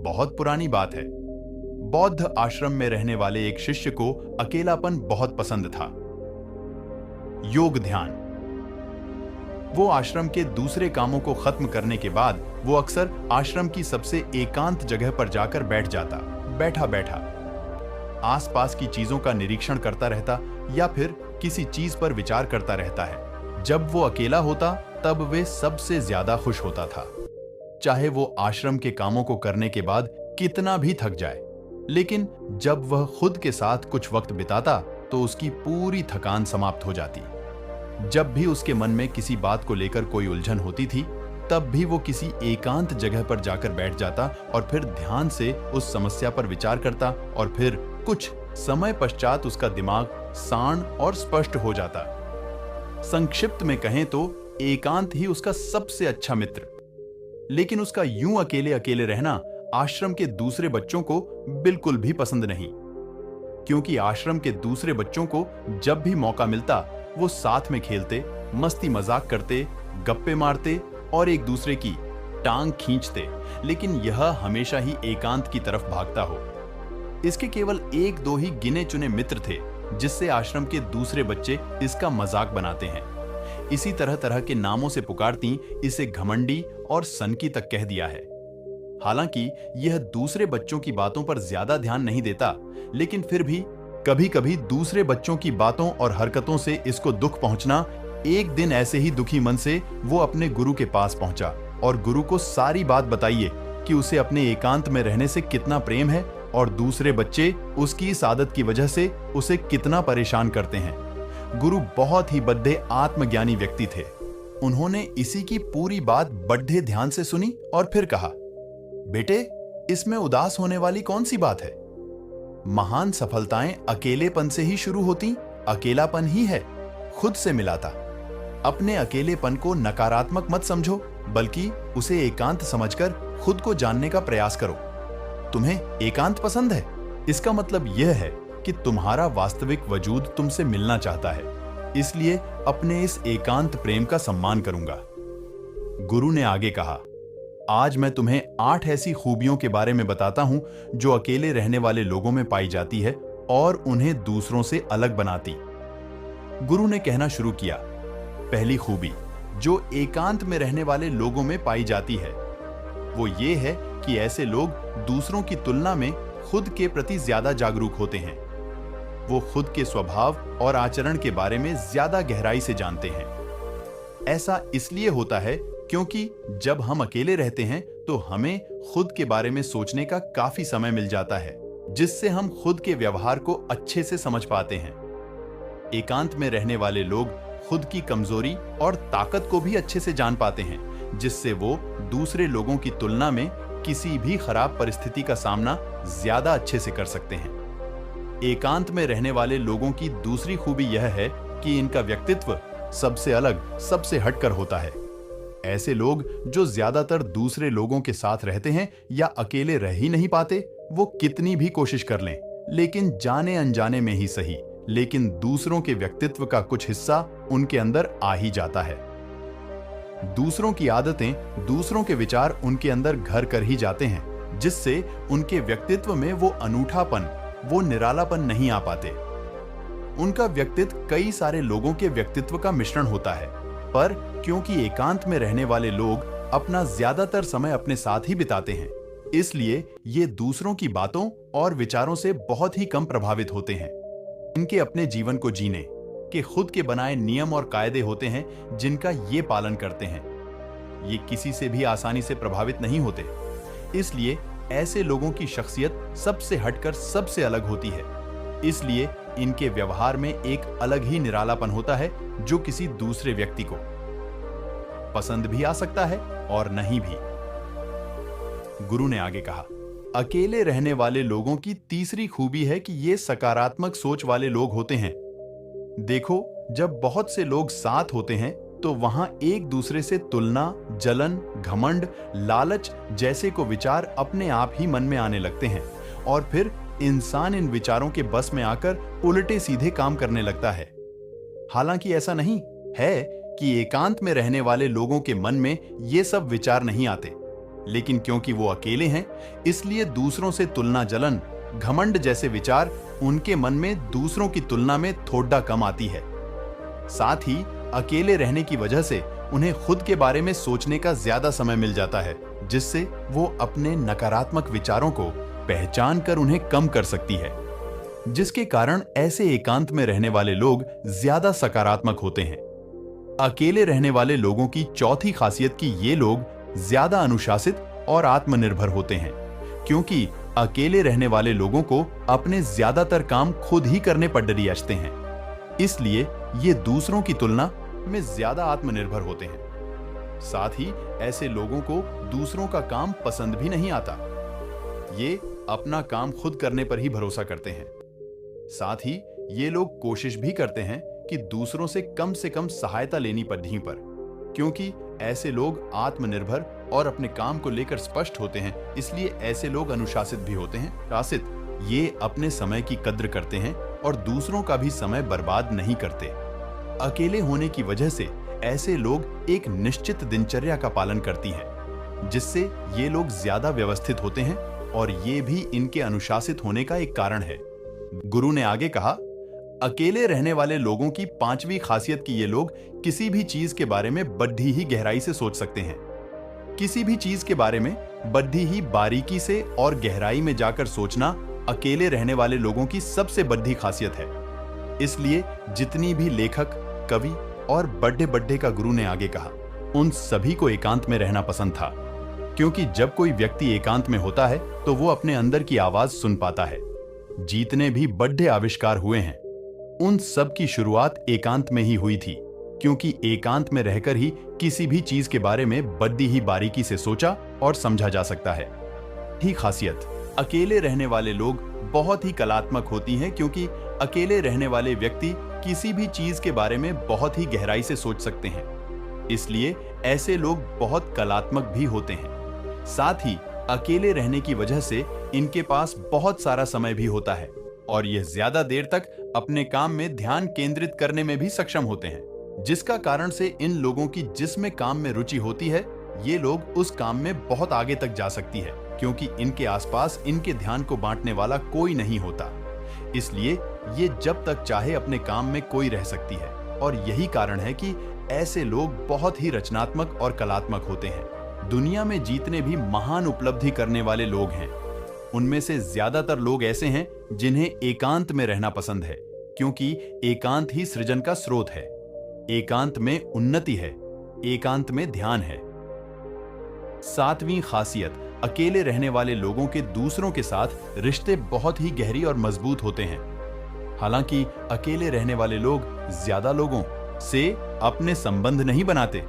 बहुत पुरानी बात है। बौद्ध आश्रम में रहने वाले एक शिष्य को अकेलापन बहुत पसंद था। योग ध्यान। वो आश्रम के दूसरे कामों को खत्म करने के बाद वो अक्सर आश्रम की सबसे एकांत जगह पर जाकर बैठ जाता। बैठा बैठा आसपास की चीजों का निरीक्षण करता रहता या फिर किसी चीज पर विचार करता रहता है। जब वो अकेला होता तब वे सबसे ज्यादा खुश होता था, चाहे वो आश्रम के कामों को करने के बाद कितना भी थक जाए। लेकिन जब वह खुद के साथ कुछ वक्त बिताता तो उसकी पूरी थकान समाप्त हो जाती। जब भी उसके मन में किसी बात को लेकर कोई उलझन होती थी तब भी वो किसी एकांत जगह पर जाकर बैठ जाता और फिर ध्यान से उस समस्या पर विचार करता और फिर कुछ समय पश्चात उसका दिमाग शांत और स्पष्ट हो जाता। संक्षिप्त में कहें तो एकांत ही उसका सबसे अच्छा मित्र। लेकिन उसका यूं अकेले अकेले रहना आश्रम के दूसरे बच्चों को बिल्कुल भी पसंद नहीं, क्योंकि आश्रम के दूसरे बच्चों को जब भी मौका मिलता वो साथ में खेलते, मस्ती मजाक करते, गप्पे मारते और एक दूसरे की टांग खींचते, लेकिन यह हमेशा ही एकांत की तरफ भागता हो। इसके केवल एक दो ही गिने चुने मित्र थे जिससे आश्रम के दूसरे बच्चे इसका मजाक बनाते हैं। इसी तरह तरह के नामों से पुकारती इसे घमंडी और सनकी तक कह दिया है। हालांकि यह दूसरे बच्चों की बातों पर ज्यादा ध्यान नहीं देता, लेकिन फिर भी कभी कभी दूसरे बच्चों की बातों और हरकतों से इसको दुख पहुंचना। एक दिन ऐसे ही दुखी मन से वो अपने गुरु के पास पहुंचा और गुरु को सारी बात बताइए कि उसे अपने एकांत में रहने से कितना प्रेम है और दूसरे बच्चे उसकी इस आदत की वजह से उसे कितना परेशान करते हैं। गुरु बहुत ही बड्ढे आत्मज्ञानी व्यक्ति थे। उन्होंने इसी की पूरी बात बड्ढे ध्यान से सुनी और फिर कहा, बेटे, इसमें उदास होने वाली कौन सी बात है? महान सफलताएं अकेलेपन से ही शुरू होती। अकेलापन ही है खुद से मिलाता। अपने अकेलेपन को नकारात्मक मत समझो, बल्कि उसे एकांत समझकर खुद को जानने का प्रयास करो। तुम्हें एकांत पसंद है, इसका मतलब यह है कि तुम्हारा वास्तविक वजूद तुमसे मिलना चाहता है। इसलिए अपने इस एकांत प्रेम का सम्मान करूंगा। गुरु ने आगे कहा, आज मैं तुम्हें 8 ऐसी खूबियों के बारे में बताता हूं जो अकेले रहने वाले लोगों में पाई जाती है और उन्हें दूसरों से अलग बनाती। गुरु ने कहना शुरू किया, पहली खूबी जो एकांत में रहने वाले लोगों में पाई जाती है वो ये है कि ऐसे लोग दूसरों की तुलना में खुद के प्रति ज्यादा जागरूक होते हैं। वो खुद के स्वभाव और आचरण के बारे में ज्यादा गहराई से जानते हैं। ऐसा इसलिए होता है क्योंकि जब हम अकेले रहते हैं तो हमें खुद के बारे में सोचने का काफी समय मिल जाता है, जिससे हम खुद के व्यवहार को अच्छे से समझ पाते हैं। एकांत में रहने वाले लोग खुद की कमजोरी और ताकत को भी अच्छे से जान पाते हैं, जिससे वो दूसरे लोगों की तुलना में किसी भी खराब परिस्थिति का सामना ज्यादा अच्छे से कर सकते हैं। एकांत में रहने वाले लोगों की दूसरी खूबी यह है कि इनका व्यक्तित्व सबसे अलग, सबसे हटकर होता है। ऐसे लोग जो ज्यादातर दूसरे लोगों के साथ रहते हैं या अकेले रह ही नहीं पाते, वो कितनी भी कोशिश कर लें, लेकिन जाने अनजाने में ही सही, लेकिन दूसरों के व्यक्तित्व का कुछ हिस्सा उनके अंदर आ ही जाता है। दूसरों की आदतें, दूसरों के विचार उनके अंदर घर कर ही जाते हैं, जिससे उनके व्यक्तित्व में वो अनूठापन, वो निरालापन नहीं आ पाते। उनका व्यक्तित्व कई सारे लोगों के व्यक्तित्व का मिश्रण होता है, पर क्योंकि एकांत में रहने वाले लोग अपना ज्यादातर समय अपने साथ ही बिताते हैं, इसलिए ये दूसरों की बातों और विचारों से बहुत ही कम प्रभावित होते हैं। इनके अपने जीवन को जीने के खुद के बनाए नियम और कायदे होते हैं जिनका ये पालन करते हैं। ये किसी से भी आसानी से प्रभावित नहीं होते, इसलिए ऐसे लोगों की शख्सियत सबसे हटकर सबसे अलग होती है। इसलिए इनके व्यवहार में एक अलग ही निरालापन होता है जो किसी दूसरे व्यक्ति को पसंद भी आ सकता है और नहीं भी। गुरु ने आगे कहा, अकेले रहने वाले लोगों की तीसरी खूबी है कि ये सकारात्मक सोच वाले लोग होते हैं। देखो, जब बहुत से लोग साथ होते हैं तो वहां एक दूसरे से तुलना, जलन, घमंड, लालच जैसे को विचार अपने आप ही मन में आने लगते हैं और फिर इंसान इन विचारों के बस में आकर उल्टे सीधे काम करने लगता है। हालांकि ऐसा नहीं है कि एकांत में रहने वाले लोगों के मन में ये सब विचार नहीं आते। लेकिन क्योंकि वो अकेले हैं, इसलिए दूसरों से तुलना जलन, घमंड जैसे विचार उनके मन में दूसरों की तुलना में थोड़ा कम आती है। साथ ही अकेले रहने की वजह से उन्हें खुद के बारे में सोचने का ज्यादा समय मिल जाता है, जिससे वो अपने नकारात्मक विचारों को पहचान कर उन्हें कम कर सकती है, जिसके कारण ऐसे एकांत में रहने वाले लोग ज्यादा सकारात्मक होते हैं। अकेले रहने वाले लोगों की चौथी खासियत कि ये लोग ज्यादा अनुशासित और आत्मनिर्भर होते हैं, क्योंकि अकेले रहने वाले लोगों को अपने ज्यादातर काम खुद ही करने पर डरियाते हैं, इसलिए ये दूसरों की तुलना में ज्यादा आत्मनिर्भर होते हैं। साथ ही ऐसे लोगों को दूसरों का काम पसंद भी नहीं आता। ये अपना काम खुद करने पर ही भरोसा करते हैं। साथ ही ये लोग कोशिश भी करते हैं कि दूसरों से कम सहायता लेनी पड़े पर, क्योंकि ऐसे लोग आत्मनिर्भर और अपने काम को लेकर स्पष्ट होते हैं, इसलिए ऐसे लोग अनुशासित भी होते हैं। शासित ये अपने समय की कद्र करते हैं और दूसरों का भी समय बर्बाद नहीं करते। अकेले होने की वजह से ऐसे लोग एक निश्चित दिनचर्या का पालन करती हैं, जिससे ये लोग ज्यादा व्यवस्थित होते हैं और ये भी इनके अनुशासित होने का एक कारण है। गुरु ने आगे कहा, अकेले रहने वाले लोगों की पांचवी खासियत कि ये लोग किसी भी चीज के बारे में बड़ी ही गहराई से सोच सकते हैं। किसी भी चीज के बारे में बड़ी ही बारीकी से और गहराई में जाकर सोचना अकेले रहने वाले लोगों की सबसे बड़ी खासियत है। इसलिए जितनी भी लेखक, कवि और बड़े का गुरु ने आगे कहा, उन सभी को एकांत में रहना पसंद था, क्योंकि जब कोई व्यक्ति एकांत में होता है तो वो अपने अंदर की आवाज सुन पाता है। जितने भी बड़े आविष्कार हुए हैं, उन सब की शुरुआत एकांत में ही हुई थी, क्योंकि एकांत में रहकर ही किसी भी चीज के बारे में बड़ी ही बारीकी से सोचा और समझा जा सकता है। ही खासियत अकेले रहने वाले लोग बहुत ही कलात्मक होती हैं, क्योंकि अकेले रहने वाले व्यक्ति किसी भी चीज के बारे में बहुत ही गहराई से सोच सकते हैं, इसलिए ऐसे लोग बहुत कलात्मक भी होते हैं। साथ ही अकेले रहने की वजह से इनके पास बहुत सारा समय भी होता है और यह ज्यादा देर तक अपने काम में ध्यान केंद्रित करने में भी सक्षम होते हैं, जिसका कारण से इन लोगों की जिसमें काम में रुचि होती है, ये लोग उस काम में बहुत आगे तक जा सकती है, क्योंकि इनके आसपास इनके ध्यान को बांटने वाला कोई नहीं होता। इसलिए ये जब तक चाहे अपने काम में कोई रह सकती है, और यही कारण है कि ऐसे लोग बहुत ही रचनात्मक और कलात्मक होते हैं। दुनिया में जितने भी महान उपलब्धि करने वाले लोग हैं, उनमें से ज्यादातर लोग ऐसे हैं जिन्हें एकांत में रहना पसंद है, क्योंकि एकांत ही सृजन का स्रोत है, एकांत में उन्नति है, एकांत में ध्यान है। सातवीं खासियत, अकेले रहने वाले लोगों के दूसरों के साथ रिश्ते बहुत ही गहरी और मजबूत होते हैं। हालांकि अकेले रहने वाले लोग ज्यादा लोगों से अपने संबंध नहीं बनाते,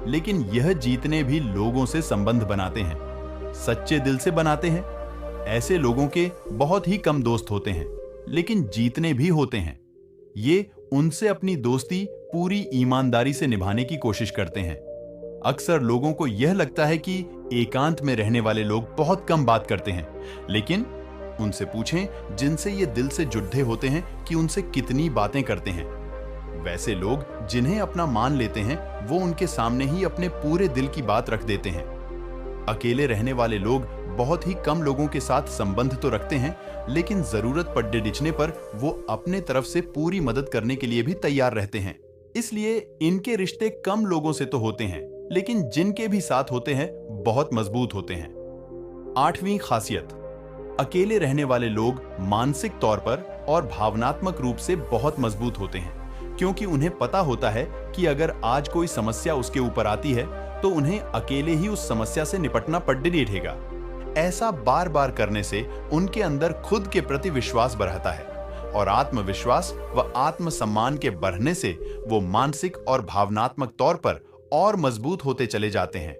लेकिन यह जितने भी लोगों से संबंध बनाते हैं, सच्चे दिल से बनाते हैं। ऐसे लोगों के बहुत ही कम दोस्त होते हैं, लेकिन जितने भी होते हैं, ये उनसे अपनी दोस्ती पूरी ईमानदारी से निभाने की कोशिश करते हैं। अक्सर लोगों को यह लगता है कि एकांत में रहने वाले लोग बहुत कम बात करते हैं, लेकिन उनसे पूछें जिनसे ये दिल से जुड़े होते हैं कि उनसे कितनी बातें करते हैं। वैसे लोग जिन्हें अपना मान लेते हैं, वो उनके सामने ही अपने पूरे दिल की बात रख देते हैं। अकेले रहने वाले लोग बहुत ही कम लोगों के साथ संबंध तो रखते हैं, लेकिन जरूरत पड़ने डिचने पर वो अपने तरफ से पूरी मदद करने के लिए भी तैयार रहते हैं। इसलिए इनके रिश्ते कम लोगों से तो होते हैं, लेकिन जिनके भी साथ होते हैं बहुत मजबूत होते हैं। आठवीं खासियत, अकेले रहने वाले लोग मानसिक तौर पर और भावनात्मक रूप से बहुत मजबूत होते हैं, क्योंकि उन्हें पता होता है कि अगर आज कोई समस्या उसके ऊपर आती है तो उन्हें अकेले ही उस समस्या से निपटना पड़ेगा। ऐसा बार बार करने से उनके अंदर खुद के प्रति विश्वास बढ़ता है, और आत्मविश्वास व आत्मसम्मान के बढ़ने से वो मानसिक और भावनात्मक तौर पर और मजबूत होते चले जाते हैं,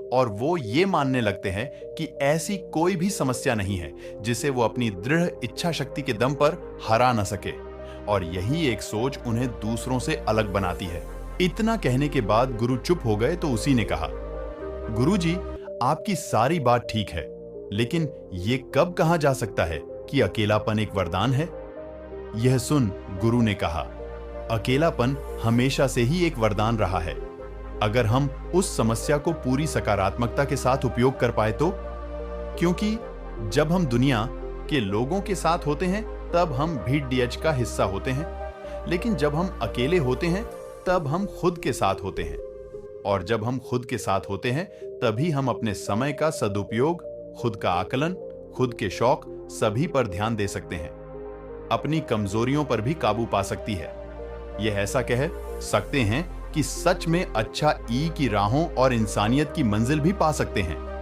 और वो ये मानने लगते हैं कि ऐसी कोई भी समस्या नहीं है जिसे वो अपनी दृढ़ इच्छा शक्ति के दम पर हरा न सके, और यही एक सोच उन्हें दूसरों से अलग बनाती है। इतना कहने के बाद गुरु चुप हो गए तो उसी ने कहा, गुरुजी, आपकी सारी बात ठीक है, लेकिन ये कब कहा जा सकता है कि अकेलापन एक वरदान है? यह सुन गुरु ने कहा, अकेलापन हमेशा से ही एक वरदान रहा है। अगर हम उस समस्या को पूरी सकारात्मकता के साथ उपयोग कर पाए तो। क्योंकि जब हम दुनिया के लोगों के साथ होते हैं तब हम VDH का हिस्सा होते हैं, लेकिन जब हम अकेले होते हैं तब हम खुद के साथ होते हैं। और जब हम खुद के साथ होते हैं तभी हम अपने समय का सदुपयोग, खुद का आकलन, खुद के शौक सभी पर ध्यान दे सकते हैं। अपनी कमजोरियों पर भी काबू पा सकती है। यह ऐसा कह सकते हैं कि सच में अच्छा ई की राहों और इंसानियत की मंजिल भी पा सकते हैं।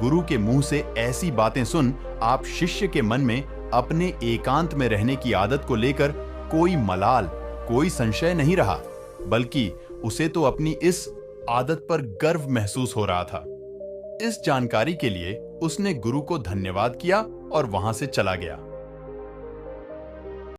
गुरु के मुंह से ऐसी बातें सुन आप शिष्य के मन में अपने एकांत में रहने की आदत को लेकर कोई मलाल, कोई संशय नहीं रहा, बल्कि उसे तो अपनी इस आदत पर गर्व महसूस हो रहा था। इस जानकारी के लिए उसने गुरु को धन्यवाद किया और वहां से चला गया।